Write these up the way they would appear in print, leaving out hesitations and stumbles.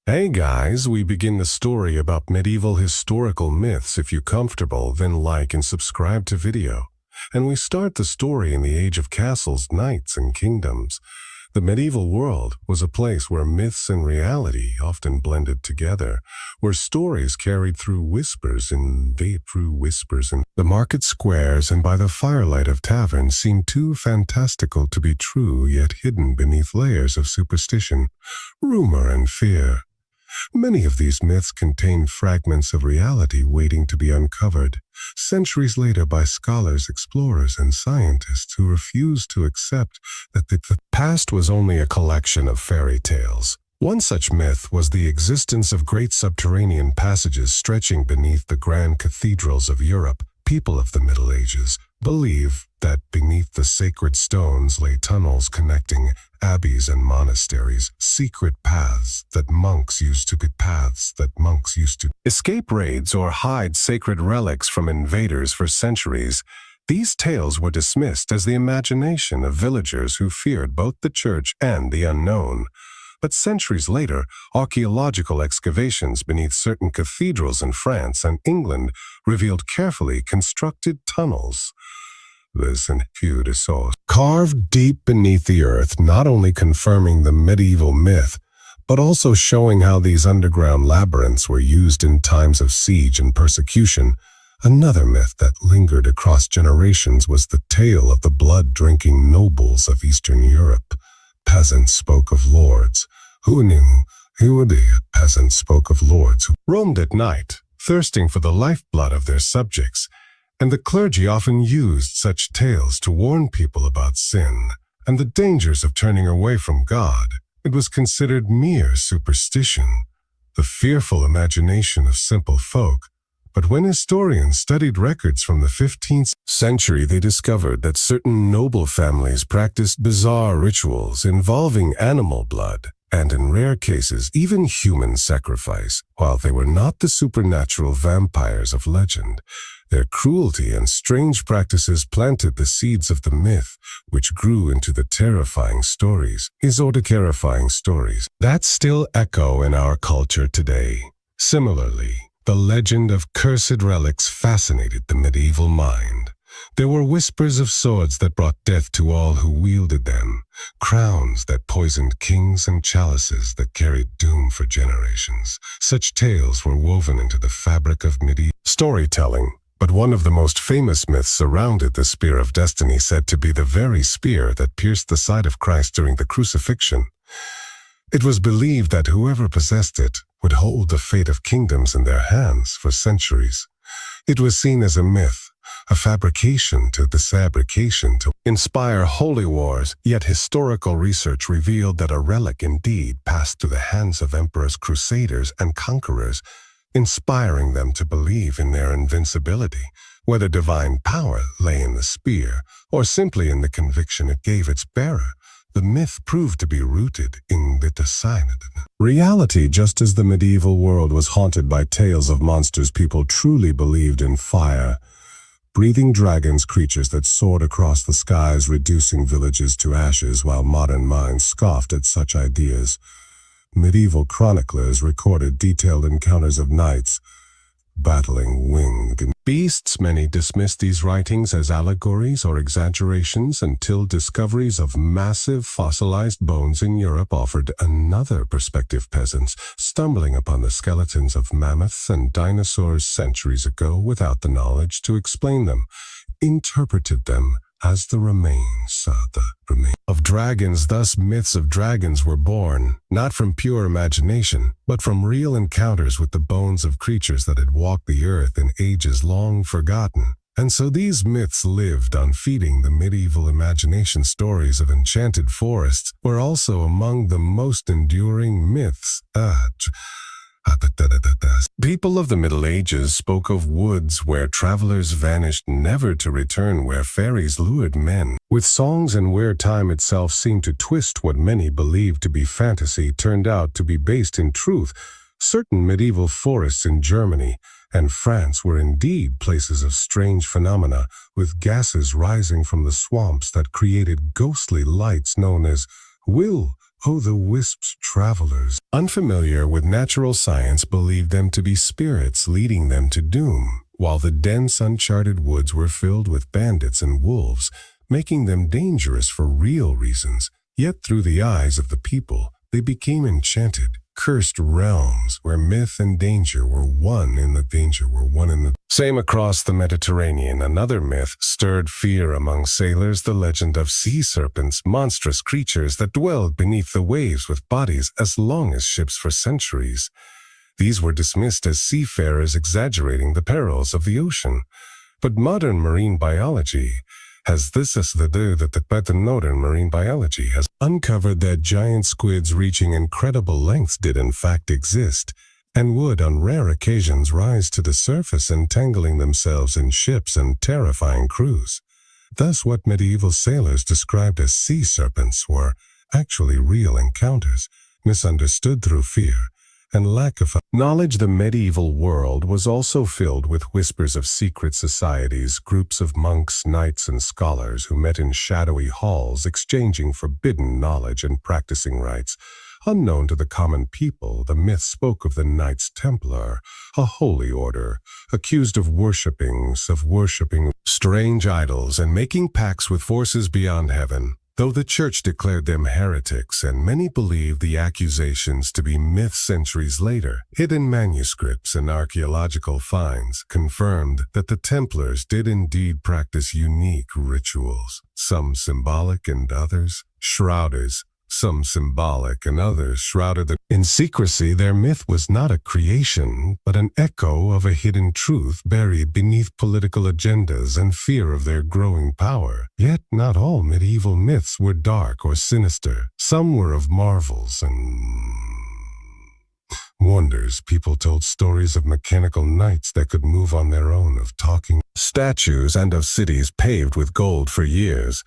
Hey guys, we begin the story about medieval historical myths. If you're comfortable, then like and subscribe to video. And we start the story in the age of castles, knights, and kingdoms. The medieval world was a place where myths and reality often blended together, where stories carried through whispers and the market squares and by the firelight of taverns seemed too fantastical to be true, yet hidden beneath layers of superstition, rumor, and fear. Many of these myths contain fragments of reality waiting to be uncovered, centuries later by scholars, explorers, and scientists who refused to accept that the past was only a collection of fairy tales. One such myth was the existence of great subterranean passages stretching beneath the grand cathedrals of Europe. People of the Middle Ages believed that beneath the sacred stones lay tunnels connecting abbeys and monasteries, secret paths that monks used to escape raids or hide sacred relics from invaders for centuries. These tales were dismissed as the imagination of villagers who feared both the church and the unknown. But centuries later, archaeological excavations beneath certain cathedrals in France and England revealed carefully constructed tunnels. Carved deep beneath the earth, not only confirming the medieval myth, but also showing how these underground labyrinths were used in times of siege and persecution. Another myth that lingered across generations was the tale of the blood-drinking nobles of Eastern Europe. Peasants spoke of lords who roamed at night, thirsting for the lifeblood of their subjects, and the clergy often used such tales to warn people about sin and the dangers of turning away from God. It was considered mere superstition, the fearful imagination of simple folk. But when historians studied records from the 15th century, they discovered that certain noble families practiced bizarre rituals involving animal blood, and in rare cases, even human sacrifice. While they were not the supernatural vampires of legend, their cruelty and strange practices planted the seeds of the myth, which grew into the terrifying stories that still echo in our culture today. Similarly, the legend of cursed relics fascinated the medieval mind. There were whispers of swords that brought death to all who wielded them, crowns that poisoned kings, and chalices that carried doom for generations. Such tales were woven into the fabric of medieval storytelling. But one of the most famous myths surrounded the Spear of Destiny, said to be the very spear that pierced the side of Christ during the crucifixion. It was believed that whoever possessed it would hold the fate of kingdoms in their hands for centuries. It was seen as a myth, a fabrication to inspire holy wars, yet historical research revealed that a relic indeed passed through the hands of emperors, crusaders, and conquerors, inspiring them to believe in their invincibility. Whether divine power lay in the spear or simply in the conviction it gave its bearer, the myth proved to be rooted in the reality. Just as the medieval world was haunted by tales of monsters, people truly believed in fire. Breathing dragons, creatures that soared across the skies, reducing villages to ashes, while modern minds scoffed at such ideas. Medieval chroniclers recorded detailed encounters of knights battling winged beasts. Many dismissed these writings as allegories or exaggerations until discoveries of massive fossilized bones in Europe offered another perspective. Peasants stumbling upon the skeletons of mammoths and dinosaurs centuries ago without the knowledge to explain them, interpreted them as the remains of dragons. Thus, myths of dragons were born, not from pure imagination, but from real encounters with the bones of creatures that had walked the earth in ages long forgotten. And so these myths lived on, feeding the medieval imagination. Stories of enchanted forests were also among the most enduring myths. People of the Middle Ages spoke of woods where travelers vanished, never to return, where fairies lured men with songs, and where time itself seemed to twist what many believed to be fantasy turned out to be based in truth. Certain medieval forests in Germany and France were indeed places of strange phenomena, with gases rising from the swamps that created ghostly lights known as will Oh, the wisps travelers, unfamiliar with natural science, believed them to be spirits leading them to doom, while the dense, uncharted woods were filled with bandits and wolves, making them dangerous for real reasons. Yet through the eyes of the people, they became enchanted, cursed realms where myth and danger were one in the Same across the Mediterranean. Another myth stirred fear among sailors, the legend of sea serpents, monstrous creatures that dwelled beneath the waves with bodies as long as ships for centuries. These were dismissed as seafarers exaggerating the perils of the ocean. But modern marine biology has uncovered that giant squids reaching incredible lengths did in fact exist, and would on rare occasions rise to the surface, entangling themselves in ships and terrifying crews. Thus what medieval sailors described as sea serpents were actually real encounters, misunderstood through fear and lack of knowledge. The medieval world was also filled with whispers of secret societies, groups of monks, knights, and scholars who met in shadowy halls, exchanging forbidden knowledge and practicing rites. Unknown to the common people, the myth spoke of the Knights Templar, a holy order, accused of worshipping strange idols and making pacts with forces beyond heaven. Though the church declared them heretics, and many believed the accusations to be myths, centuries later, hidden manuscripts and archaeological finds confirmed that the Templars did indeed practice unique rituals, some symbolic and others shrouded. In secrecy. Their myth was not a creation, but an echo of a hidden truth buried beneath political agendas and fear of their growing power. Yet not all medieval myths were dark or sinister. Some were of marvels and wonders. People told stories of mechanical knights that could move on their own, of talking statues, and of cities paved with gold for years.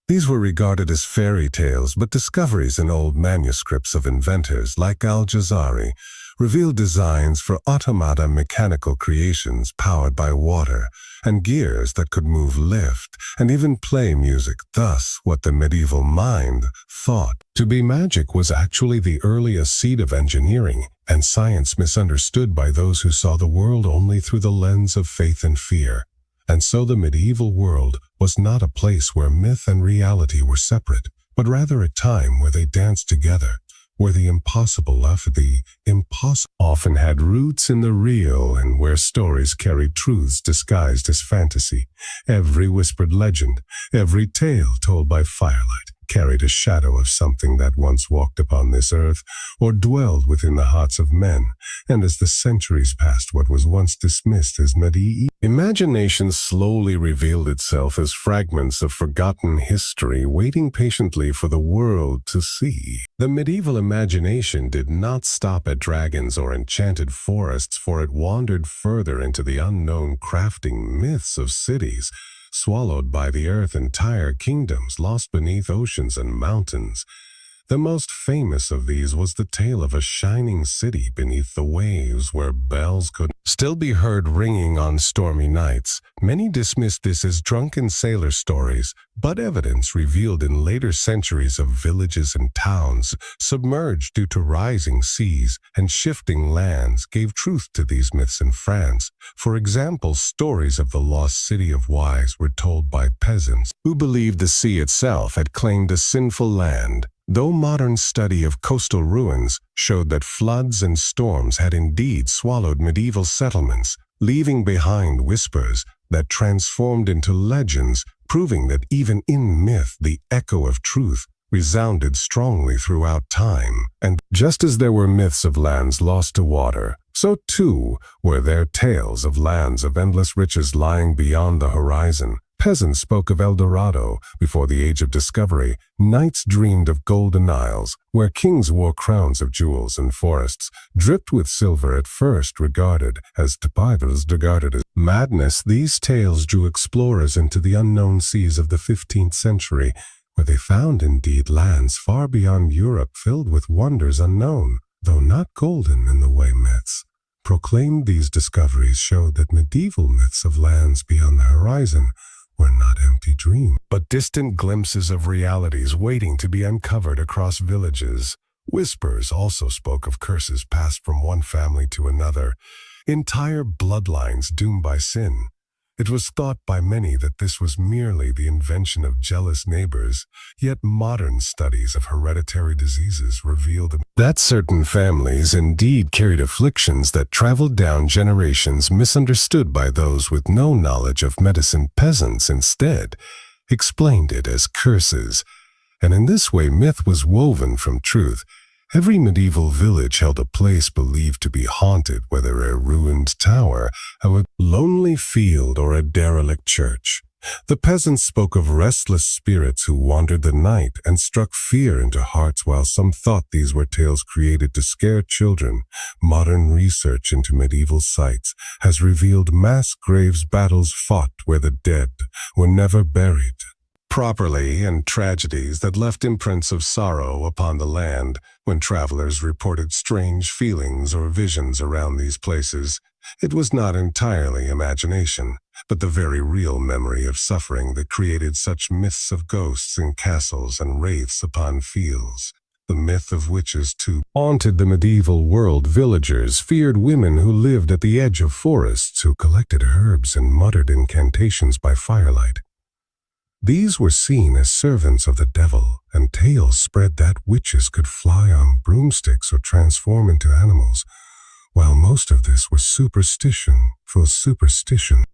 These were regarded as fairy tales, but discoveries in old manuscripts of inventors like Al-Jazari revealed designs for automata, mechanical creations powered by water, and gears that could move, lift, and even play music. Thus, what the medieval mind thought to be magic was actually the earliest seed of engineering and science, misunderstood by those who saw the world only through the lens of faith and fear. And so the medieval world was not a place where myth and reality were separate, but rather a time where they danced together, where the impossible often had roots in the real, and where stories carried truths disguised as fantasy. Every whispered legend, every tale told by firelight, carried a shadow of something that once walked upon this earth or dwelled within the hearts of men. And as the centuries passed, what was once dismissed as medieval imagination slowly revealed itself as fragments of forgotten history, waiting patiently for the world to see. The medieval imagination did not stop at dragons or enchanted forests, for it wandered further into the unknown, crafting myths of cities swallowed by the earth, entire kingdoms lost beneath oceans and mountains. The most famous of these was the tale of a shining city beneath the waves, where bells could still be heard ringing on stormy nights. Many dismissed this as drunken sailor stories, but evidence revealed in later centuries of villages and towns submerged due to rising seas and shifting lands gave truth to these myths in France. For example, stories of the lost city of Wise were told by peasants who believed the sea itself had claimed a sinful land, though modern study of coastal ruins showed that floods and storms had indeed swallowed medieval settlements, leaving behind whispers that transformed into legends, proving that even in myth the echo of truth resounded strongly throughout time. And just as there were myths of lands lost to water, so too were there tales of lands of endless riches lying beyond the horizon. Peasants spoke of El Dorado before the age of discovery. Knights dreamed of golden isles, where kings wore crowns of jewels, and forests dripped with silver, at first regarded as madness. These tales drew explorers into the unknown seas of the 15th century, where they found indeed lands far beyond Europe, filled with wonders unknown, though not golden in the way myths proclaimed. These discoveries showed that medieval myths of lands beyond the horizon were not empty dreams, but distant glimpses of realities waiting to be uncovered across villages. Whispers also spoke of curses passed from one family to another, entire bloodlines doomed by sin. It was thought by many that this was merely the invention of jealous neighbors, yet modern studies of hereditary diseases revealed that certain families indeed carried afflictions that traveled down generations, misunderstood by those with no knowledge of medicine. Peasants instead explained it as curses, and in this way myth was woven from truth. Every medieval village held a place believed to be haunted, whether a ruined tower, a lonely field, or a derelict church. The peasants spoke of restless spirits who wandered the night and struck fear into hearts, while some thought these were tales created to scare children. Modern research into medieval sites has revealed mass graves, battles fought where the dead were never buried properly, and tragedies that left imprints of sorrow upon the land. When travelers reported strange feelings or visions around these places, it was not entirely imagination, but the very real memory of suffering that created such myths of ghosts in castles and wraiths upon fields. The myth of witches, too, haunted the medieval world. Villagers feared women who lived at the edge of forests, who collected herbs and muttered incantations by firelight. These were seen as servants of the devil, and tales spread that witches could fly on broomsticks or transform into animals. While most of this was superstition,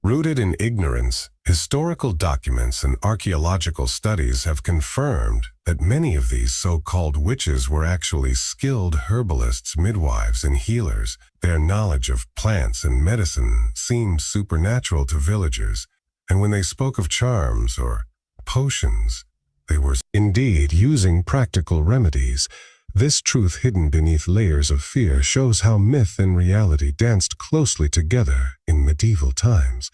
rooted in ignorance, historical documents and archaeological studies have confirmed that many of these so-called witches were actually skilled herbalists, midwives, and healers. Their knowledge of plants and medicine seemed supernatural to villagers, and when they spoke of charms or potions, they were indeed using practical remedies. This truth, hidden beneath layers of fear, shows how myth and reality danced closely together in medieval times.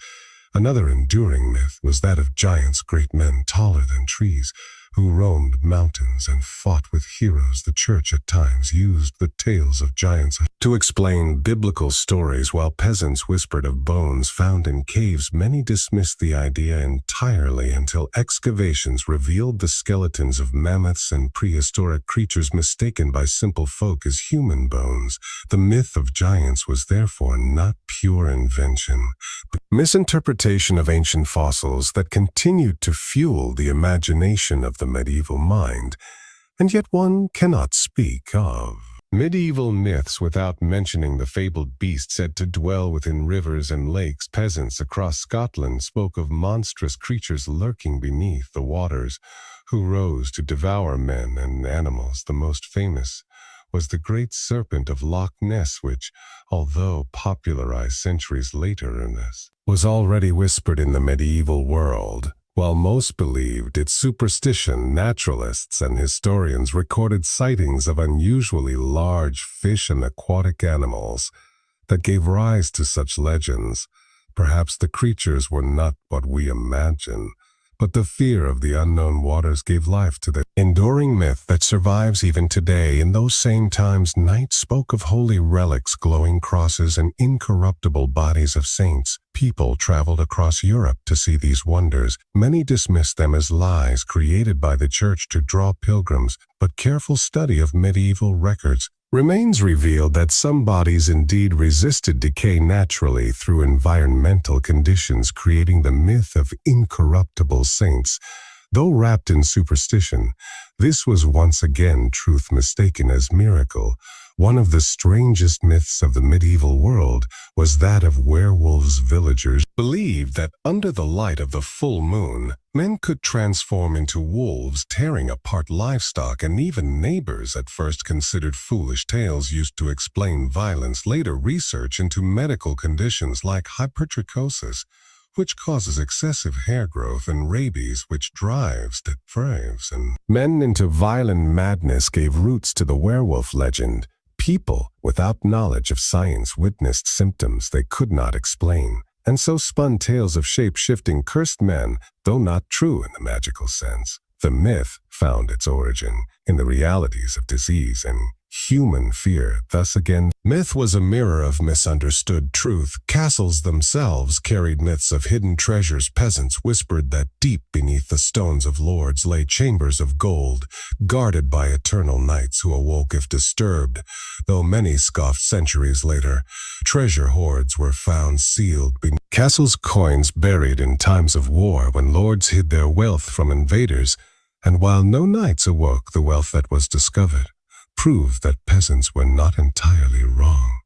Another enduring myth was that of giants, great men taller than trees, who roamed mountains and fought with heroes. The church at times used the tales of giants to explain biblical stories, while peasants whispered of bones found in caves. Many dismissed the idea entirely until excavations revealed the skeletons of mammoths and prehistoric creatures mistaken by simple folk as human bones. The myth of giants was therefore not pure invention, but misinterpretation of ancient fossils that continued to fuel the imagination of the medieval mind. And yet one cannot speak of medieval myths without mentioning the fabled beast said to dwell within rivers and lakes. Peasants across Scotland spoke of monstrous creatures lurking beneath the waters, who rose to devour men and animals. The most famous was the great serpent of Loch Ness, which, although popularized centuries later in this, was already whispered in the medieval world. While most believed its superstition, naturalists and historians recorded sightings of unusually large fish and aquatic animals that gave rise to such legends. Perhaps the creatures were not what we imagine, but the fear of the unknown waters gave life to the enduring myth that survives even today. In those same times, knights spoke of holy relics, glowing crosses, and incorruptible bodies of saints. People traveled across Europe to see these wonders. Many dismissed them as lies created by the church to draw pilgrims, but careful study of medieval records remains revealed that some bodies indeed resisted decay naturally through environmental conditions, creating the myth of incorruptible saints. Though wrapped in superstition, this was once again truth mistaken as miracle. One of the strangest myths of the medieval world was that of werewolves. Villagers believed that under the light of the full moon, men could transform into wolves, tearing apart livestock, and even neighbors at first considered foolish tales used to explain violence. Later research into medical conditions like hypertrichosis, which causes excessive hair growth, and rabies, which drives and men into violent madness, gave roots to the werewolf legend. People without knowledge of science witnessed symptoms they could not explain, and so spun tales of shape-shifting cursed men, though not true in the magical sense. The myth found its origin in the realities of disease and human fear. Thus again, myth was a mirror of misunderstood truth. Castles themselves carried myths of hidden treasures. Peasants whispered that deep beneath the stones of lords lay chambers of gold, guarded by eternal knights who awoke if disturbed. Though many scoffed centuries later, treasure hoards were found sealed beneath castles, coins buried in times of war when lords hid their wealth from invaders. And while no knights awoke, the wealth that was discovered proved that peasants were not entirely wrong.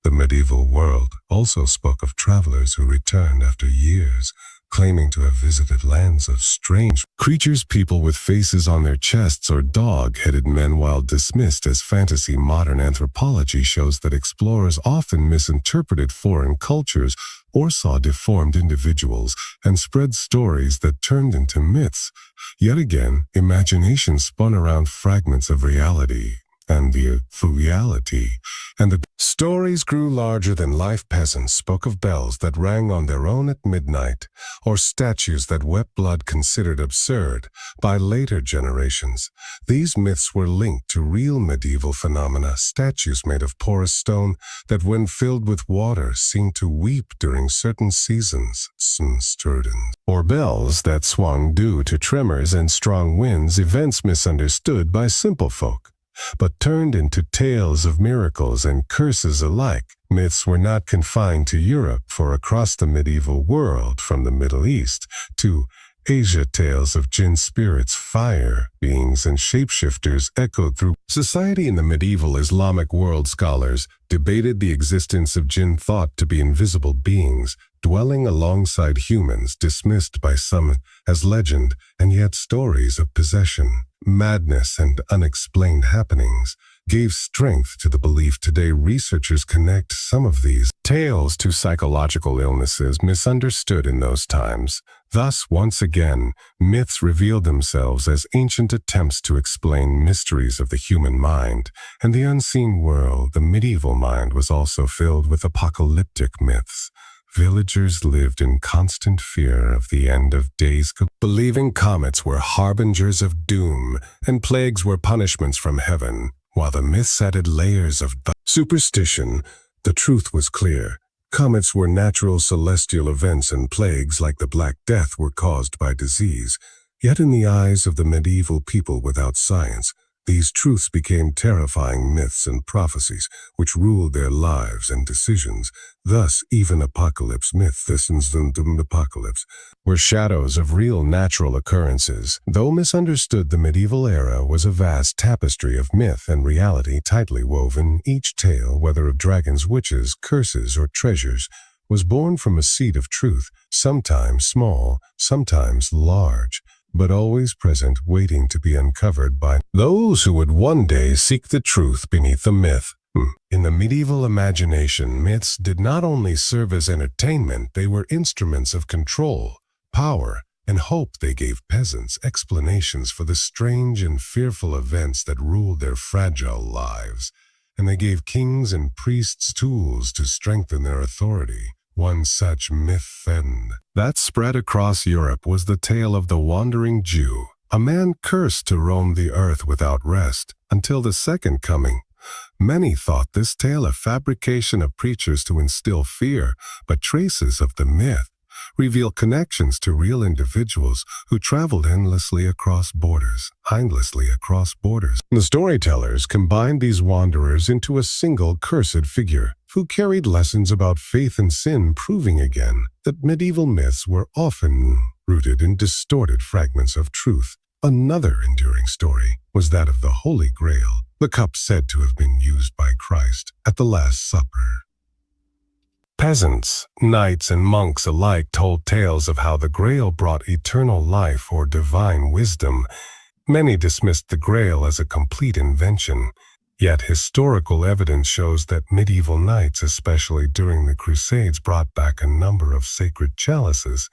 The medieval world also spoke of travelers who returned after years, claiming to have visited lands of strange creatures, people with faces on their chests, or dog-headed men. While dismissed as fantasy, modern anthropology shows that explorers often misinterpreted foreign cultures or saw deformed individuals and spread stories that turned into myths. Yet again, imagination spun around fragments of reality, and the stories grew larger than life. Peasants spoke of bells that rang on their own at midnight, or statues that wept blood considered absurd by later generations. These myths were linked to real medieval phenomena, statues made of porous stone that when filled with water seemed to weep during certain seasons, or bells that swung due to tremors and strong winds, events misunderstood by simple folk, but turned into tales of miracles and curses alike. Myths were not confined to Europe, for across the medieval world, from the Middle East to Asia, tales of jinn spirits, fire beings, and shapeshifters echoed through society. In the medieval Islamic world, scholars debated the existence of jinn, thought to be invisible beings dwelling alongside humans, dismissed by some as legend, and yet stories of possession, madness, and unexplained happenings gave strength to the belief. Today, researchers connect some of these tales to psychological illnesses misunderstood in those times. Thus, once again, myths revealed themselves as ancient attempts to explain mysteries of the human mind and the unseen world. The medieval mind was also filled with apocalyptic myths. Villagers lived in constant fear of the end of days, believing comets were harbingers of doom and plagues were punishments from heaven. While the myths added layers of superstition, the truth was clear. Comets were natural celestial events, and plagues like the Black Death were caused by disease. Yet in the eyes of the medieval people without science, these truths became terrifying myths and prophecies which ruled their lives and decisions. Thus, even apocalypse apocalypse were shadows of real natural occurrences. Though misunderstood, the medieval era was a vast tapestry of myth and reality tightly woven. Each tale, whether of dragons, witches, curses, or treasures, was born from a seed of truth, sometimes small, sometimes large, but always present, waiting to be uncovered by those who would one day seek the truth beneath the myth. In the medieval imagination, myths did not only serve as entertainment, they were instruments of control, power, and hope. They gave peasants explanations for the strange and fearful events that ruled their fragile lives, and they gave kings and priests tools to strengthen their authority. One such myth that spread across Europe was the tale of the wandering Jew, a man cursed to roam the earth without rest until the second coming. Many thought this tale a fabrication of preachers to instill fear, but traces of the myth reveal connections to real individuals who traveled endlessly across borders. The storytellers combined these wanderers into a single cursed figure who carried lessons about faith and sin, proving again that medieval myths were often rooted in distorted fragments of truth. Another enduring story was that of the Holy Grail, the cup said to have been used by Christ at the Last Supper. Peasants, knights, and monks alike told tales of how the Grail brought eternal life or divine wisdom. Many dismissed the Grail as a complete invention, yet historical evidence shows that medieval knights, especially during the Crusades, brought back a number of sacred chalices,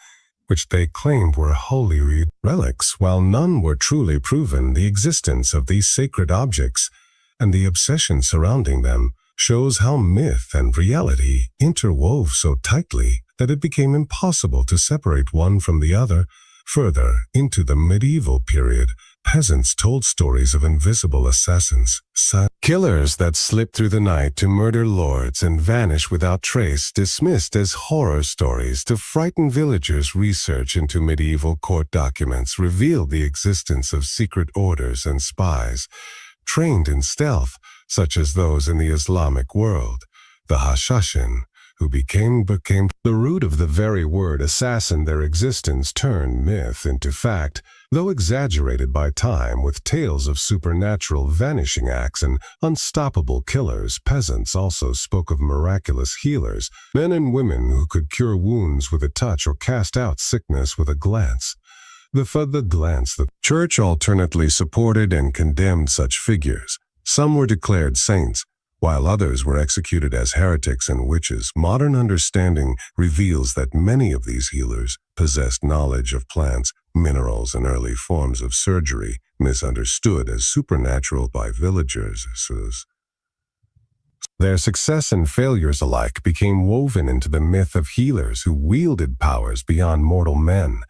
which they claimed were holy relics. While none were truly proven, the existence of these sacred objects and the obsession surrounding them shows how myth and reality interwove so tightly that it became impossible to separate one from the other. Further into the medieval period, Peasants told stories of invisible assassins, killers that slip through the night to murder lords and vanish without trace, dismissed as horror stories to frighten villagers. Research into medieval court documents revealed the existence of secret orders and spies, trained in stealth, such as those in the Islamic world, the Hashashin, who became the root of the very word assassin. Their existence turned myth into fact, though exaggerated by time with tales of supernatural vanishing acts and unstoppable killers. Peasants also spoke of miraculous healers, men and women who could cure wounds with a touch or cast out sickness with a glance. The church alternately supported and condemned such figures. Some were declared saints, while others were executed as heretics and witches. Modern understanding reveals that many of these healers possessed knowledge of plants, minerals, and early forms of surgery, misunderstood as supernatural by villagers. Their success and failures alike became woven into the myth of healers who wielded powers beyond mortal men.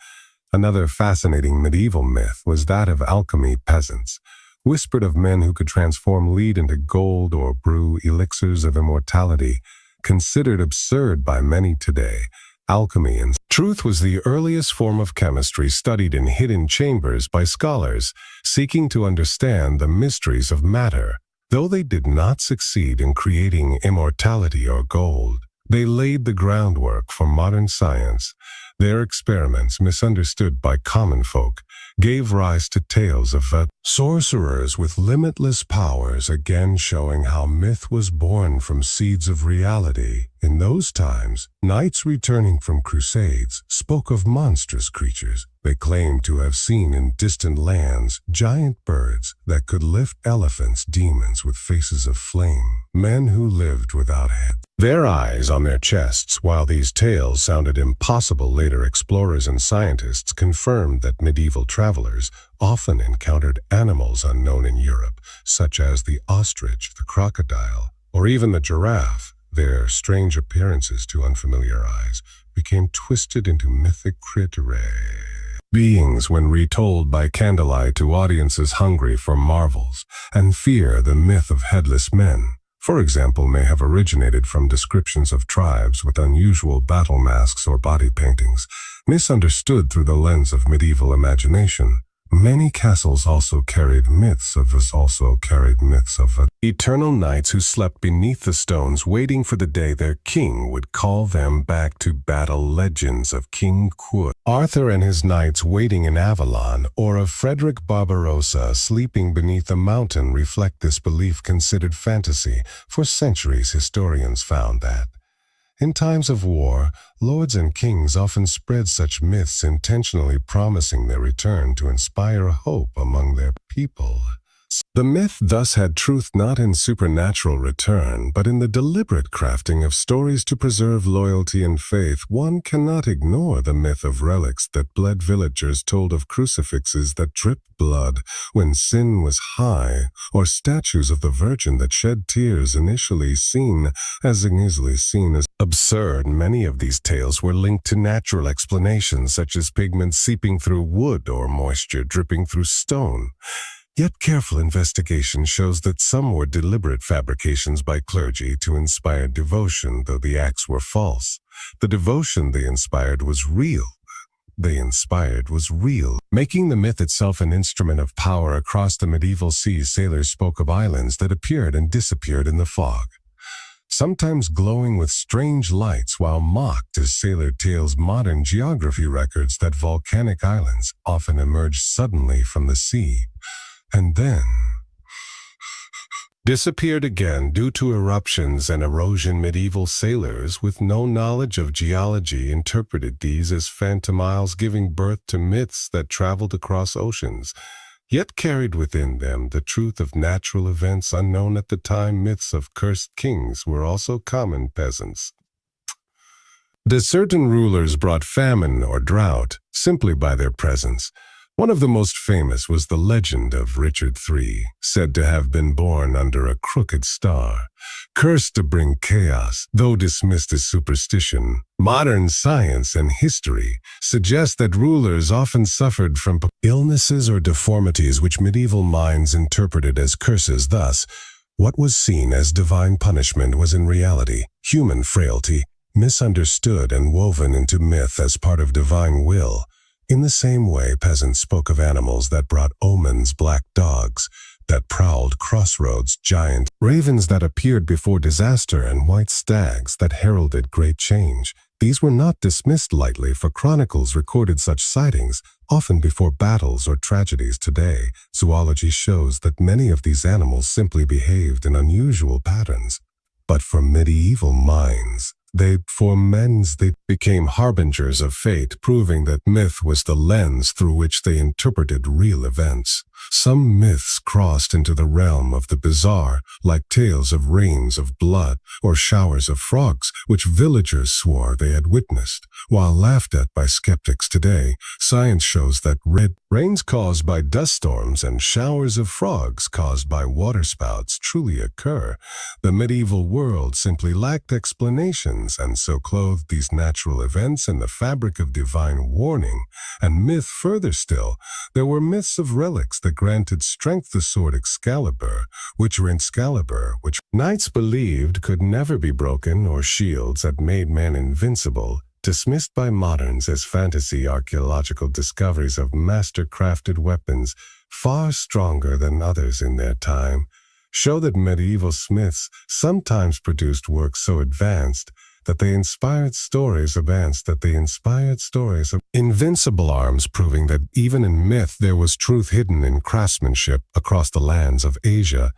Another fascinating medieval myth was that of alchemy. Peasants whispered of men who could transform lead into gold or brew elixirs of immortality. Considered absurd by many today, alchemy in truth was the earliest form of chemistry studied in hidden chambers by scholars seeking to understand the mysteries of matter. Though they did not succeed in creating immortality or gold, they laid the groundwork for modern science. Their experiments, misunderstood by common folk, gave rise to tales of sorcerers with limitless powers, again showing how myth was born from seeds of reality. In those times, knights returning from crusades spoke of monstrous creatures they claimed to have seen in distant lands, giant birds that could lift elephants, demons with faces of flame, men who lived without heads, their eyes on their chests. While these tales sounded impossible, later explorers and scientists confirmed that medieval travelers often encountered animals unknown in Europe, such as the ostrich, the crocodile, or even the giraffe. Their strange appearances to unfamiliar eyes became twisted into mythic beings when retold by candlelight to audiences hungry for marvels and fear. The myth of headless men, for example, may have originated from descriptions of tribes with unusual battle masks or body paintings, misunderstood through the lens of medieval imagination. Many castles also carried myths of eternal knights who slept beneath the stones, waiting for the day their king would call them back to battle. Legends of King Arthur and his knights waiting in Avalon, or of Frederick Barbarossa sleeping beneath a mountain, reflect this belief, considered fantasy. For centuries, historians found that in times of war, lords and kings often spread such myths, intentionally promising their return to inspire hope among their people. The myth thus had truth not in supernatural return, but in the deliberate crafting of stories to preserve loyalty and faith. One cannot ignore the myth of relics that bled. Villagers told of crucifixes that dripped blood when sin was high, or statues of the Virgin that shed tears. Initially seen as absurd, many of these tales were linked to natural explanations, such as pigment seeping through wood or moisture dripping through stone. Yet careful investigation shows that some were deliberate fabrications by clergy to inspire devotion, though the acts were false. The devotion they inspired was real, making the myth itself an instrument of power. Across the medieval seas, sailors spoke of islands that appeared and disappeared in the fog, sometimes glowing with strange lights while mocked as sailor tales. Modern geography records that volcanic islands often emerged suddenly from the sea and then disappeared again due to eruptions and erosion. Medieval sailors with no knowledge of geology interpreted these as phantom isles, giving birth to myths that traveled across oceans, yet carried within them the truth of natural events unknown at the time. Myths of cursed kings were also common. Peasants. Certain rulers brought famine or drought simply by their presence. One of the most famous was the legend of Richard III, said to have been born under a crooked star, cursed to bring chaos. Though dismissed as superstition, modern science and history suggest that rulers often suffered from illnesses or deformities which medieval minds interpreted as curses. Thus, what was seen as divine punishment was in reality human frailty, misunderstood and woven into myth as part of divine will. In the same way, peasants spoke of animals that brought omens, black dogs that prowled crossroads, giant ravens that appeared before disaster, and white stags that heralded great change. These were not dismissed lightly, for chronicles recorded such sightings, often before battles or tragedies. Today, zoology shows that many of these animals simply behaved in unusual patterns. But for medieval minds, they became harbingers of fate, proving that myth was the lens through which they interpreted real events. Some myths crossed into the realm of the bizarre, like tales of rains of blood or showers of frogs, which villagers swore they had witnessed. While laughed at by skeptics today, science shows that rains caused by dust storms and showers of frogs caused by waterspouts truly occur. The medieval world simply lacked explanations, and so clothed these natural events in the fabric of divine warning and myth. Further still, there were myths of relics that granted strength. The sword Excalibur, which knights believed could never be broken, or shields that made man invincible, dismissed by moderns as fantasy. Archaeological discoveries of master-crafted weapons, far stronger than others in their time, show that medieval smiths sometimes produced works so advanced that they inspired stories of invincible arms, proving that even in myth there was truth hidden in craftsmanship. Across the lands of Asia,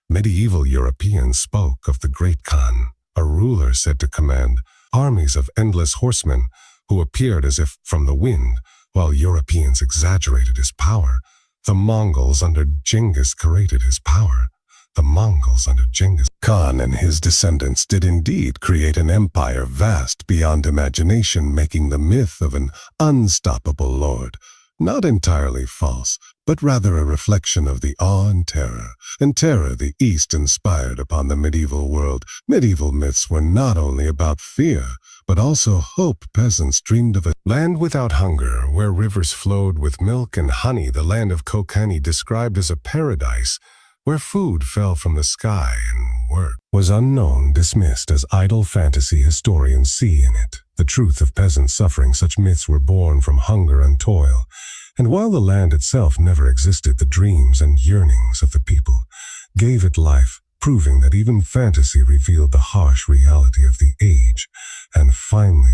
medieval Europeans spoke of the Great Khan, a ruler said to command armies of endless horsemen who appeared as if from the wind. While Europeans exaggerated his power, the Mongols under Genghis created his power. The Mongols under Genghis Khan and his descendants did indeed create an empire vast beyond imagination, making the myth of an unstoppable lord not entirely false, but rather a reflection of the awe and terror the East inspired upon the medieval world. Medieval myths were not only about fear, but also hope. Peasants dreamed of a land without hunger, where rivers flowed with milk and honey, the land of Kokani, described as a paradise where food fell from the sky and work was unknown, dismissed as idle fantasy. Historians see in it the truth of peasant suffering. Such myths were born from hunger and toil, and while the land itself never existed, the dreams and yearnings of the people gave it life, proving that even fantasy revealed the harsh reality of the age. And finally,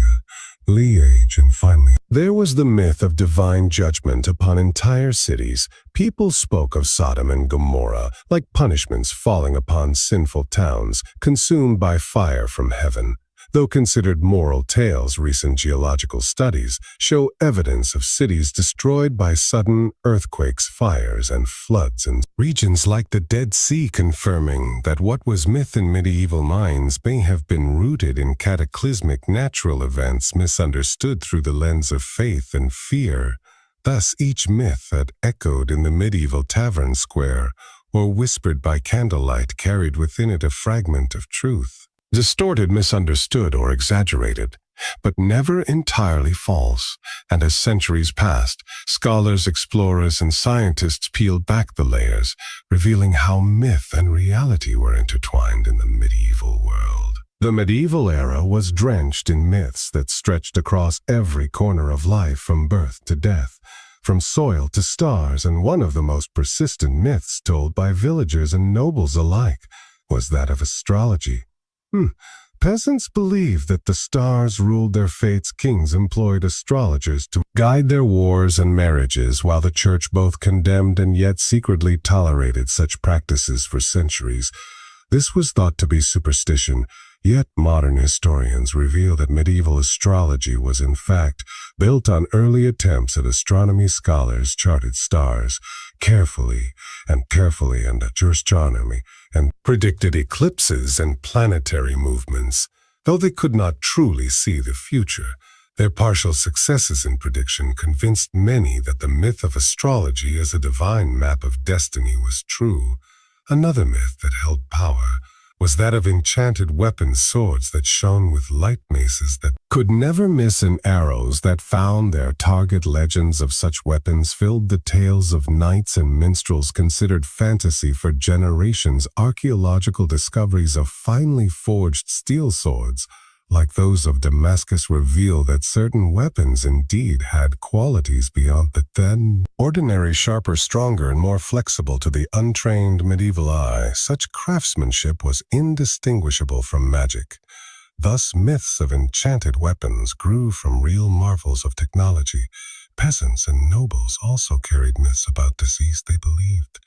there was the myth of divine judgment upon entire cities. People spoke of Sodom and Gomorrah like punishments falling upon sinful towns, consumed by fire from heaven. Though considered moral tales, recent geological studies show evidence of cities destroyed by sudden earthquakes, fires, and floods in regions like the Dead Sea, confirming that what was myth in medieval minds may have been rooted in cataclysmic natural events misunderstood through the lens of faith and fear. Thus, each myth that echoed in the medieval tavern square or whispered by candlelight carried within it a fragment of truth. Distorted, misunderstood, or exaggerated, but never entirely false. And as centuries passed, scholars, explorers, and scientists peeled back the layers, revealing how myth and reality were intertwined in the medieval world. The medieval era was drenched in myths that stretched across every corner of life, from birth to death, from soil to stars, and one of the most persistent myths told by villagers and nobles alike was that of astrology. Peasants believed that the stars ruled their fates. Kings employed astrologers to guide their wars and marriages, while the church both condemned and yet secretly tolerated such practices for centuries. This was thought to be superstition, yet modern historians reveal that medieval astrology was in fact built on early attempts at astronomy. Scholars charted stars carefully and astronomy and predicted eclipses and planetary movements. Though they could not truly see the future, Their partial successes in prediction convinced many that the myth of astrology as a divine map of destiny was true. Another myth that held power was that of enchanted weapon swords that shone with light maces that could never miss, and arrows that found their target. Legends of such weapons filled the tales of knights and minstrels, considered fantasy for generations. Archaeological discoveries of finely forged steel swords, like those of Damascus, reveal that certain weapons indeed had qualities beyond the then ordinary, sharper, stronger, and more flexible to the untrained medieval eye. Such craftsmanship was indistinguishable from magic. Thus, myths of enchanted weapons grew from real marvels of technology. Peasants and nobles also carried myths about disease they believed.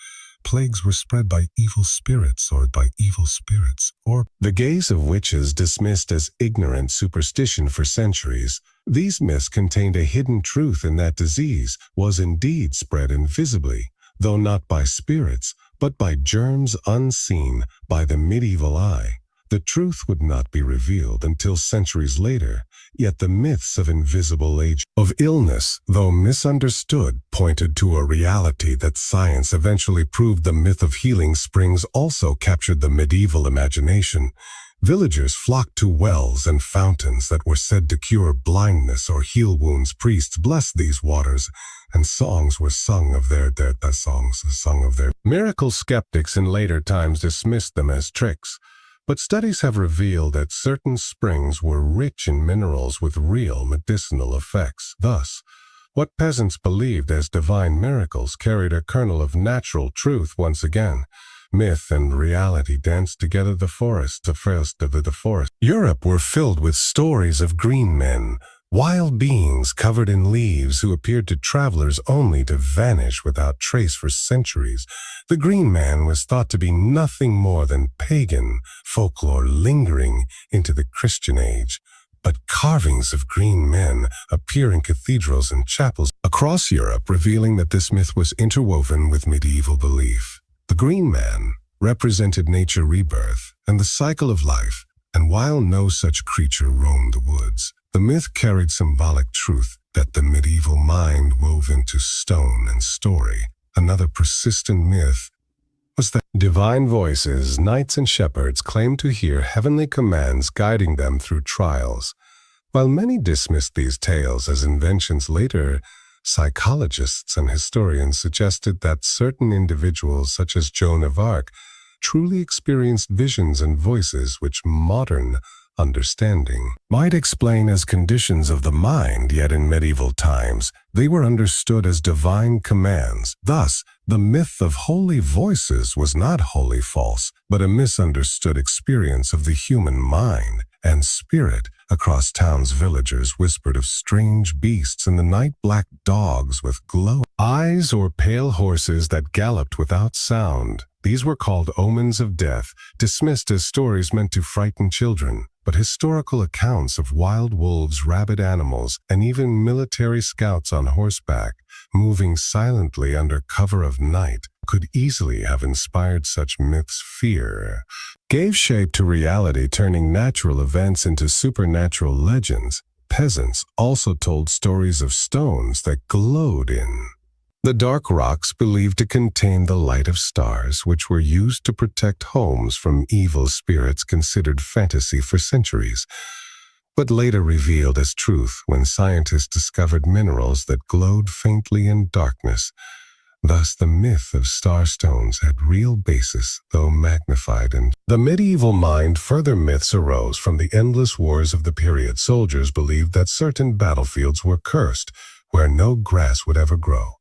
Plagues were spread by evil spirits or by evil spirits, or the gaze of witches dismissed as ignorant superstition for centuries. These myths contained a hidden truth in that disease was indeed spread invisibly, though not by spirits, but by germs unseen by the medieval eye. The truth would not be revealed until centuries later, yet the myths of invisible age of illness, though misunderstood, pointed to a reality that science eventually proved. The myth of healing springs also captured the medieval imagination. Villagers flocked to wells and fountains that were said to cure blindness or heal wounds. Priests blessed these waters, and songs were sung of their miracles. Skeptics in later times dismissed them as tricks. But studies have revealed that certain springs were rich in minerals with real medicinal effects. Thus, what peasants believed as divine miracles carried a kernel of natural truth. Once again, myth and reality danced together. The forests of the forest Europe were filled with stories of green men, wild beings covered in leaves who appeared to travelers only to vanish without trace for centuries. The Green Man was thought to be nothing more than pagan folklore lingering into the Christian age. But carvings of green men appear in cathedrals and chapels across Europe, revealing that this myth was interwoven with medieval belief. The Green Man represented nature rebirth and the cycle of life, and while no such creature roamed the woods, the myth carried symbolic truth that the medieval mind wove into stone and story. Another persistent myth was that divine voices, knights and shepherds, claimed to hear heavenly commands guiding them through trials. While many dismissed these tales as inventions, later psychologists and historians suggested that certain individuals, such as Joan of Arc, truly experienced visions and voices which modern understanding might explain as conditions of the mind, yet in medieval times they were understood as divine commands. Thus, the myth of holy voices was not wholly false, but a misunderstood experience of the human mind and spirit. Across towns, villagers whispered of strange beasts in the night, black dogs with glowing eyes or pale horses that galloped without sound. These were called omens of death, dismissed as stories meant to frighten children. But historical accounts of wild wolves, rabid animals, and even military scouts on horseback, moving silently under cover of night, could easily have inspired such myths. Fear gave shape to reality, turning natural events into supernatural legends. Peasants also told stories of stones that glowed in the dark rocks believed to contain the light of stars, which were used to protect homes from evil spirits, considered fantasy for centuries, but later revealed as truth when scientists discovered minerals that glowed faintly in darkness. Thus, the myth of starstones had real basis, though magnified in the medieval mind. Further myths arose from the endless wars of the period. Soldiers believed that certain battlefields were cursed, where no grass would ever grow,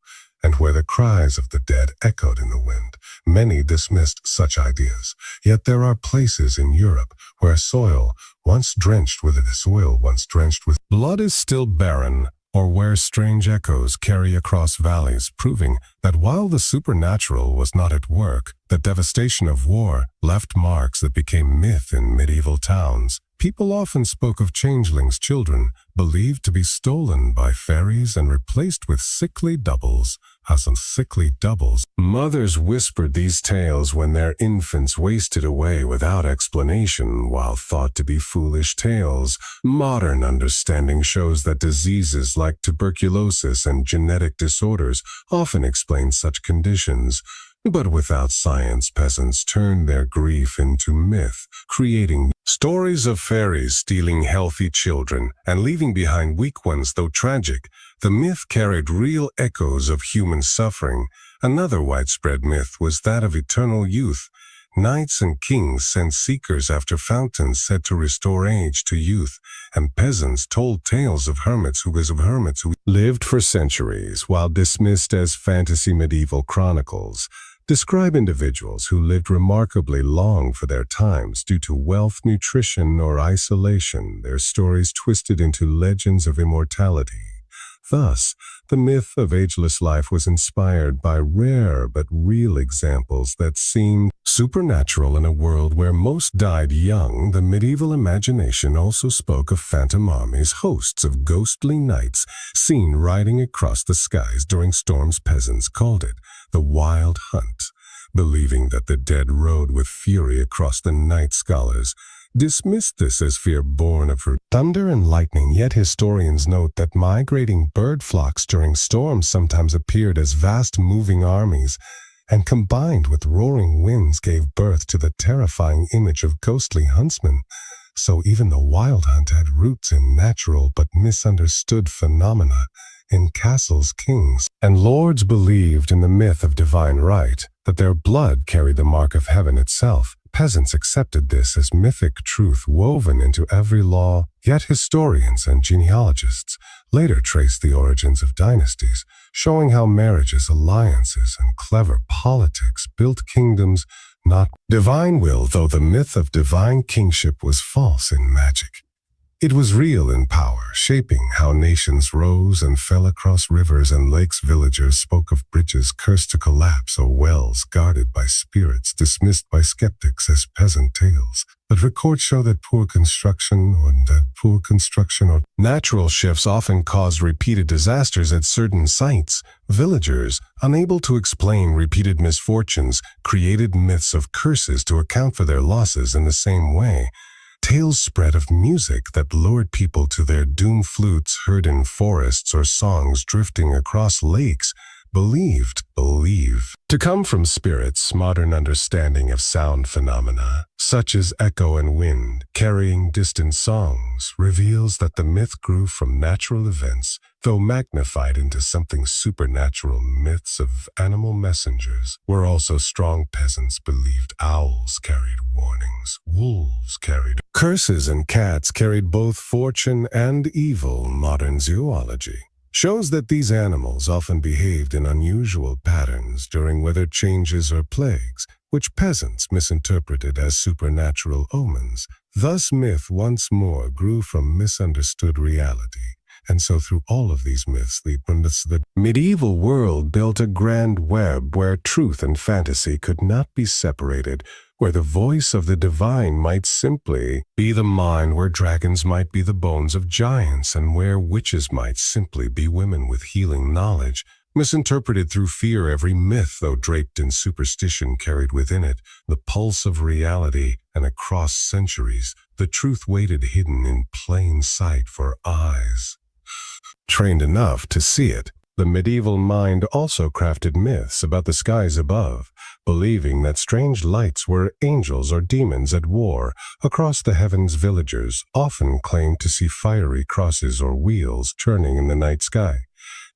and where the cries of the dead echoed in the wind. Many dismissed such ideas, yet there are places in Europe where soil once drenched with blood is still barren, or where strange echoes carry across valleys, proving that while the supernatural was not at work, the devastation of war left marks that became myth in medieval towns. People often spoke of changelings' children, believed to be stolen by fairies and replaced with sickly doubles. Mothers whispered these tales when their infants wasted away without explanation, while thought to be foolish tales. Modern understanding shows that diseases like tuberculosis and genetic disorders often explain such conditions. But without science, peasants turned their grief into myth, creating stories of fairies stealing healthy children and leaving behind weak ones. Though tragic, the myth carried real echoes of human suffering. Another widespread myth was that of eternal youth. Knights and kings sent seekers after fountains said to restore age to youth, and peasants told tales of hermits who lived for centuries. While dismissed as fantasy, medieval chronicles describe individuals who lived remarkably long for their times due to wealth, nutrition, or isolation, their stories twisted into legends of immortality. Thus, the myth of ageless life was inspired by rare but real examples that seemed supernatural in a world where most died young. The medieval imagination also spoke of phantom armies, hosts of ghostly knights seen riding across the skies during storms. Peasants called it the Wild Hunt, believing that the dead rode with fury across the night. Scholars dismissed this as fear born of thunder and lightning, yet historians note that migrating bird flocks during storms sometimes appeared as vast moving armies, and combined with roaring winds gave birth to the terrifying image of ghostly huntsmen. So even the Wild Hunt had roots in natural but misunderstood phenomena. In castles, kings and lords believed in the myth of divine right, that their blood carried the mark of heaven itself. Peasants accepted this as mythic truth woven into every law, yet historians and genealogists later traced the origins of dynasties, showing how marriages, alliances, and clever politics built kingdoms, not divine will. Though the myth of divine kingship was false in magic, it was real in power, shaping how nations rose and fell across rivers and lakes. Villagers spoke of bridges cursed to collapse or wells guarded by spirits dismissed by skeptics as peasant tales. But records show that poor construction or natural shifts often caused repeated disasters at certain sites. Villagers, unable to explain repeated misfortunes, created myths of curses to account for their losses. In the same way, tales spread of music that lured people to their doom. Flutes heard in forests or songs drifting across lakes believed to come from spirits. Modern understanding of sound phenomena, such as echo and wind carrying distant songs, reveals that the myth grew from natural events, though magnified into something supernatural. Myths of animal messengers were also strong. Peasants believed owls carried warnings, wolves carried curses, and cats carried both fortune and evil. Modern zoology shows that these animals often behaved in unusual patterns during weather changes or plagues, which peasants misinterpreted as supernatural omens. Thus, myth once more grew from misunderstood reality. And so through all of these myths, the medieval world built a grand web where truth and fantasy could not be separated, where the voice of the divine might simply be the mind, where dragons might be the bones of giants, and where witches might simply be women with healing knowledge. Misinterpreted through fear, every myth, though draped in superstition, carried within it the pulse of reality, and across centuries, the truth waited hidden in plain sight for eyes trained enough to see it. The medieval mind also crafted myths about the skies above, believing that strange lights were angels or demons at war across the heavens. Villagers often claimed to see fiery crosses or wheels turning in the night sky.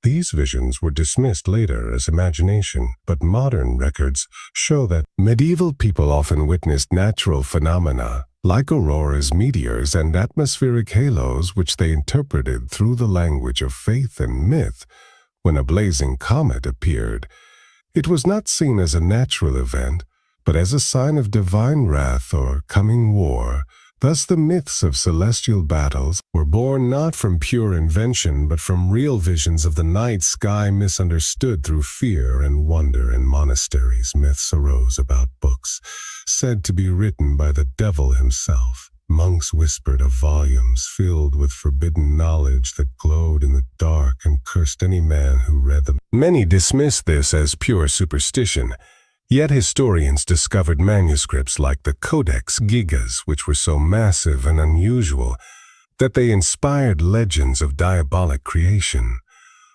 These visions were dismissed later as imagination, but modern records show that medieval people often witnessed natural phenomena like auroras, meteors, and atmospheric halos, which they interpreted through the language of faith and myth. When a blazing comet appeared, it was not seen as a natural event, but as a sign of divine wrath or coming war. Thus, the myths of celestial battles were born not from pure invention, but from real visions of the night sky misunderstood through fear and wonder. In monasteries, myths arose about books said to be written by the devil himself, Monks whispered of volumes filled with forbidden knowledge that glowed in the dark and cursed any man who read them. Many dismissed this as pure superstition, yet historians discovered manuscripts like the Codex Gigas, which were so massive and unusual that they inspired legends of diabolic creation.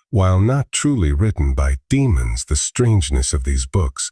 While not truly written by demons, the strangeness of these books,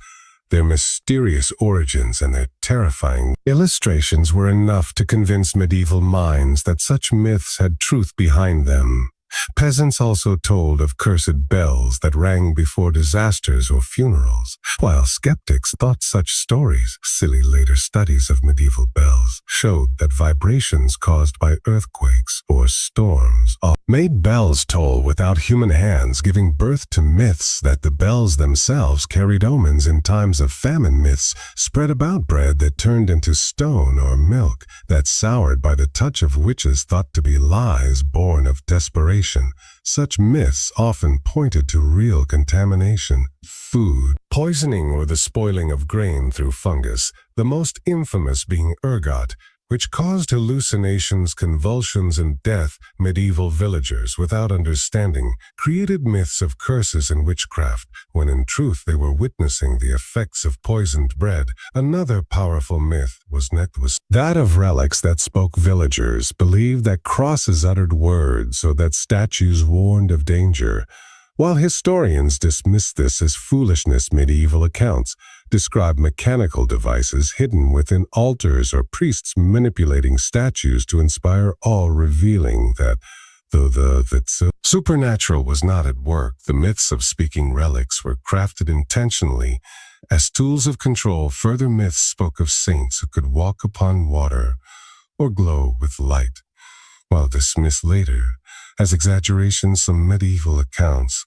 their mysterious origins and their terrifying illustrations were enough to convince medieval minds that such myths had truth behind them. Peasants also told of cursed bells that rang before disasters or funerals, while skeptics thought such stories. Silly later studies of medieval bells showed that vibrations caused by earthquakes or storms made bells toll without human hands, giving birth to myths that the bells themselves carried omens in times of famine. Myths spread about bread that turned into stone or milk that soured by the touch of witches thought to be lies born of desperation. Such myths often pointed to real contamination, food poisoning, or the spoiling of grain through fungus, the most infamous being ergot, which caused hallucinations, convulsions, and death. Medieval villagers, without understanding, created myths of curses and witchcraft, when in truth they were witnessing the effects of poisoned bread. Another powerful myth was that of relics that spoke. Villagers believed that crosses uttered words or that statues warned of danger. While historians dismiss this as foolishness, medieval accounts describe mechanical devices hidden within altars or priests manipulating statues to inspire awe, revealing that though the supernatural was not at work, the myths of speaking relics were crafted intentionally as tools of control. Further myths spoke of saints who could walk upon water or glow with light. While dismissed later as exaggerations, some medieval accounts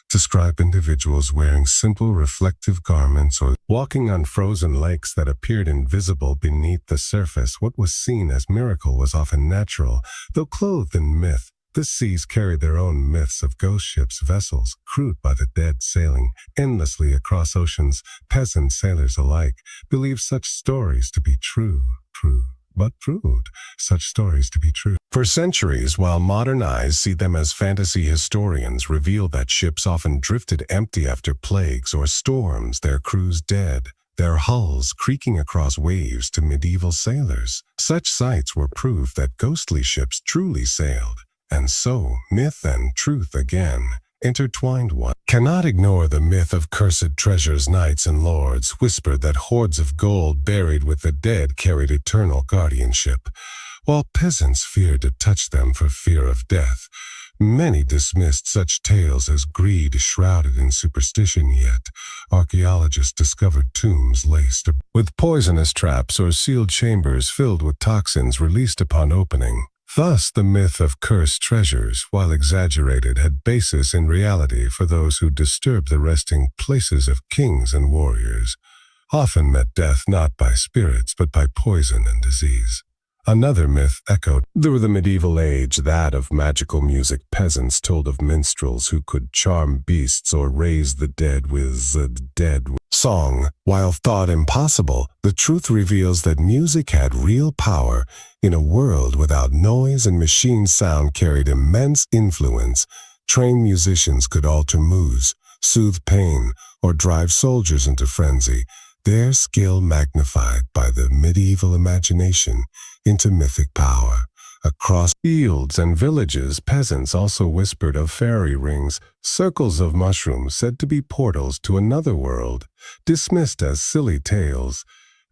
describe individuals wearing simple reflective garments or walking on frozen lakes that appeared invisible beneath the surface. What was seen as miracle was often natural, though clothed in myth. The seas carried their own myths of ghost ships, vessels crewed by the dead sailing endlessly across oceans. Peasant sailors alike believed such stories to be true, but proved such stories to be true for centuries, while modern eyes see them as fantasy. Historians reveal that ships often drifted empty after plagues or storms, their crews dead, their hulls creaking across waves. To medieval sailors, such sights were proof that ghostly ships truly sailed. And so, myth and truth again intertwined. One cannot ignore the myth of cursed treasures. Knights and lords whispered that hoards of gold buried with the dead carried eternal guardianship, while peasants feared to touch them for fear of death. Many dismissed such tales as greed shrouded in superstition, yet archaeologists discovered tombs laced with poisonous traps or sealed chambers filled with toxins released upon opening. Thus, the myth of cursed treasures, while exaggerated, had basis in reality, for those who disturbed the resting places of kings and warriors often met death not by spirits but by poison and disease. Another myth echoed through the medieval age, that of magical music. Peasants told of minstrels who could charm beasts or raise the dead with the dead song. While thought impossible, the truth reveals that music had real power. In a world without noise and machine sound carried immense influence. Trained musicians could alter moods, soothe pain, or drive soldiers into frenzy, their skill magnified by the medieval imagination into mythic power. Across fields and villages, peasants also whispered of fairy rings, circles of mushrooms said to be portals to another world. Dismissed as silly tales,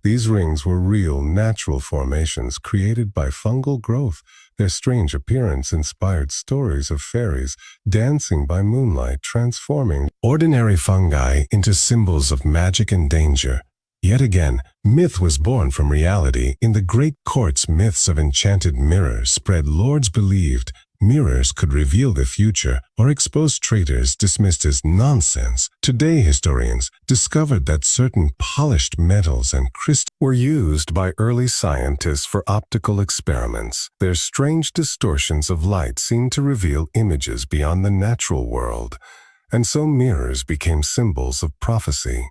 these rings were real, natural formations created by fungal growth. Their strange appearance inspired stories of fairies dancing by moonlight, transforming ordinary fungi into symbols of magic and danger. Yet again, myth was born from reality. In the great courts, myths of enchanted mirrors spread. Lords believed mirrors could reveal the future or expose traitors, dismissed as nonsense. Today, historians discovered that certain polished metals and crystals were used by early scientists for optical experiments. Their strange distortions of light seemed to reveal images beyond the natural world, and so mirrors became symbols of prophecy.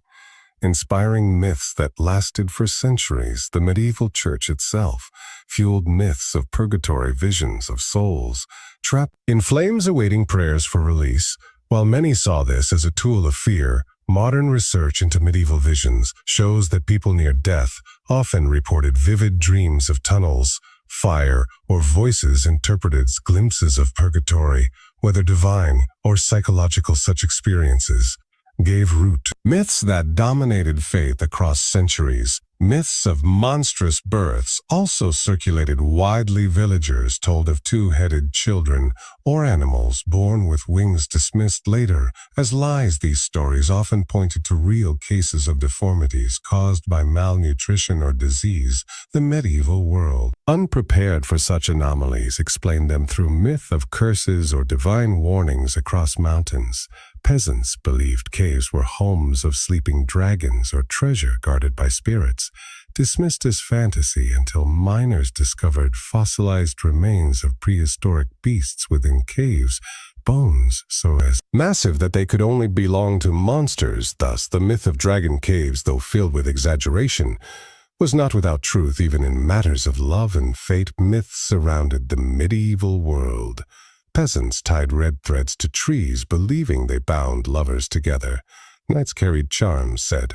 inspiring myths that lasted for centuries. The medieval church itself fueled myths of purgatory, visions of souls trapped in flames awaiting prayers for release. While many saw this as a tool of fear, modern research into medieval visions shows that people near death often reported vivid dreams of tunnels, fire, or voices interpreted as glimpses of purgatory. Whether divine or psychological, such experiences gave root to myths that dominated faith across centuries. Myths of monstrous births also circulated widely. Villagers told of two-headed children or animals born with wings, dismissed later as lies. These stories often pointed to real cases of deformities caused by malnutrition or disease. The medieval world, unprepared for such anomalies, explained them through myth of curses or divine warnings across mountains. Peasants believed caves were homes of sleeping dragons or treasure guarded by spirits, dismissed as fantasy until miners discovered fossilized remains of prehistoric beasts within caves, bones so as massive that they could only belong to monsters. Thus, the myth of dragon caves, though filled with exaggeration, was not without truth. Even in matters of love and fate, myths surrounded the medieval world. Peasants tied red threads to trees, believing they bound lovers together. Knights carried charms said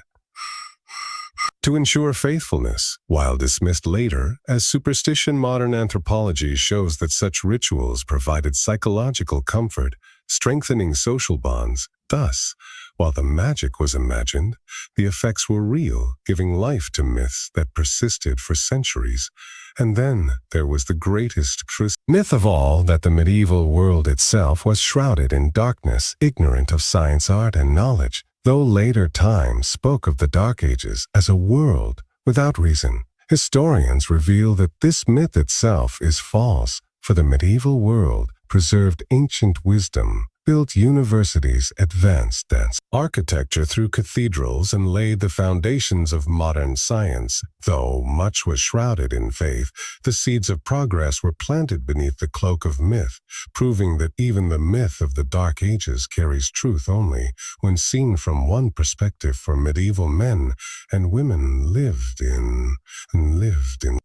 to ensure faithfulness, while dismissed later as superstition. Modern anthropology shows that such rituals provided psychological comfort, strengthening social bonds. Thus, while the magic was imagined, the effects were real, giving life to myths that persisted for centuries. And then there was the greatest myth of all, that the medieval world itself was shrouded in darkness, ignorant of science, art, and knowledge. Though later times spoke of the Dark Ages as a world without reason, historians reveal that this myth itself is false, for the medieval world preserved ancient wisdom, built universities, advanced dance architecture through cathedrals, and laid the foundations of modern science. Though much was shrouded in faith, the seeds of progress were planted beneath the cloak of myth, proving that even the myth of the Dark Ages carries truth only when seen from one perspective. For medieval men and women lived in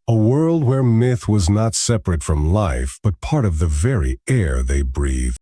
a world where myth was not separate from life, but part of the very air they breathed.